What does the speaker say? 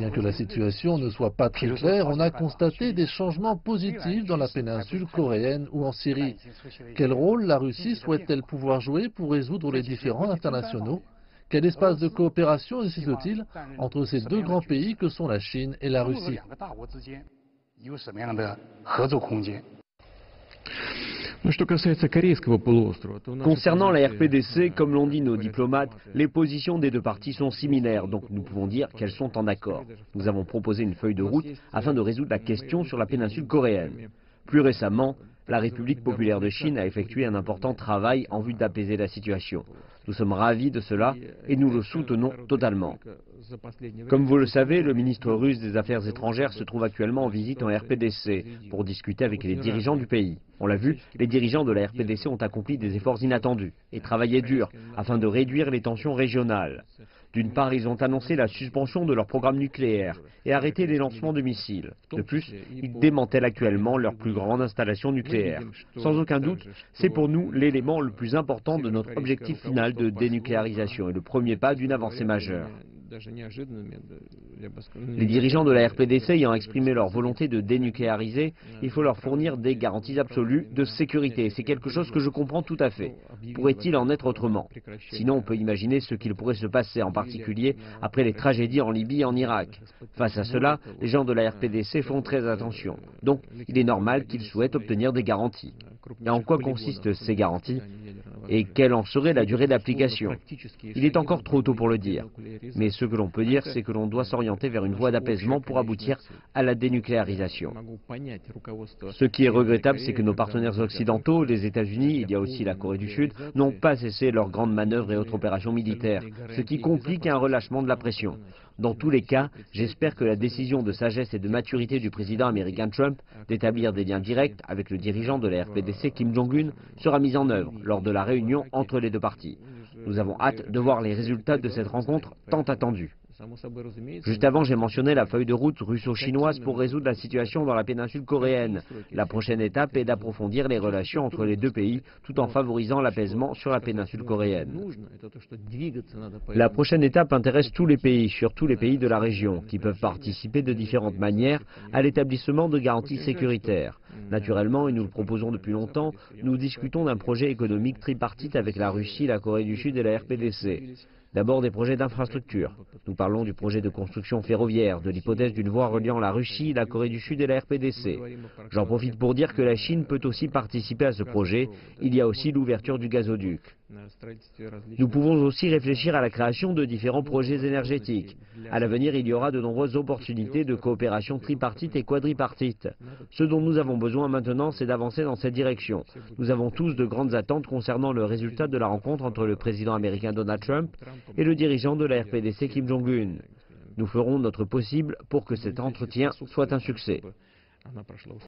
Bien que la situation ne soit pas très claire, on a constaté des changements positifs dans la péninsule coréenne ou en Syrie. Quel rôle la Russie souhaite-t-elle pouvoir jouer pour résoudre les différends internationaux? Quel espace de coopération existe-t-il entre ces deux grands pays que sont la Chine et la Russie? Concernant la RPDC, comme l'ont dit nos diplomates, les positions des deux parties sont similaires, donc nous pouvons dire qu'elles sont en accord. Nous avons proposé une feuille de route afin de résoudre la question sur la péninsule coréenne. Plus récemment, la République populaire de Chine a effectué un important travail en vue d'apaiser la situation. Nous sommes ravis de cela et nous le soutenons totalement. Comme vous le savez, le ministre russe des Affaires étrangères se trouve actuellement en visite en RPDC pour discuter avec les dirigeants du pays. On l'a vu, les dirigeants de la RPDC ont accompli des efforts inattendus et travaillé dur afin de réduire les tensions régionales. D'une part, ils ont annoncé la suspension de leur programme nucléaire et arrêté les lancements de missiles. De plus, ils démantèlent actuellement leur plus grande installation nucléaire. Sans aucun doute, c'est pour nous l'élément le plus important de notre objectif final de dénucléarisation et le premier pas d'une avancée majeure. Les dirigeants de la RPDC ayant exprimé leur volonté de dénucléariser, il faut leur fournir des garanties absolues de sécurité. C'est quelque chose que je comprends tout à fait. Pourrait-il en être autrement? Sinon, on peut imaginer ce qu'il pourrait se passer, en particulier après les tragédies en Libye et en Irak. Face à cela, les gens de la RPDC font très attention. Donc, il est normal qu'ils souhaitent obtenir des garanties. Et en quoi consistent ces garanties? Et quelle en serait la durée d'application? Il est encore trop tôt pour le dire. Mais ce que l'on peut dire, c'est que l'on doit s'orienter vers une voie d'apaisement pour aboutir à la dénucléarisation. Ce qui est regrettable, c'est que nos partenaires occidentaux, les États-Unis, il y a aussi la Corée du Sud, n'ont pas cessé leurs grandes manœuvres et autres opérations militaires, ce qui complique un relâchement de la pression. Dans tous les cas, j'espère que la décision de sagesse et de maturité du président américain Trump d'établir des liens directs avec le dirigeant de la RPDC, Kim Jong-un, sera mise en œuvre lors de la réunion entre les deux parties. Nous avons hâte de voir les résultats de cette rencontre tant attendue. Juste avant, j'ai mentionné la feuille de route russo-chinoise pour résoudre la situation dans la péninsule coréenne. La prochaine étape est d'approfondir les relations entre les deux pays tout en favorisant l'apaisement sur la péninsule coréenne. La prochaine étape intéresse tous les pays, surtout les pays de la région, qui peuvent participer de différentes manières à l'établissement de garanties sécuritaires. Naturellement, et nous le proposons depuis longtemps, nous discutons d'un projet économique tripartite avec la Russie, la Corée du Sud et la RPDC. D'abord des projets d'infrastructure. Nous parlons du projet de construction ferroviaire, de l'hypothèse d'une voie reliant la Russie, la Corée du Sud et la RPDC. J'en profite pour dire que la Chine peut aussi participer à ce projet. Il y a aussi l'ouverture du gazoduc. Nous pouvons aussi réfléchir à la création de différents projets énergétiques. À l'avenir, il y aura de nombreuses opportunités de coopération tripartite et quadripartite. Ce dont nous avons besoin maintenant, c'est d'avancer dans cette direction. Nous avons tous de grandes attentes concernant le résultat de la rencontre entre le président américain Donald Trump et le dirigeant de la RPDC Kim Jong-un. Nous ferons notre possible pour que cet entretien soit un succès.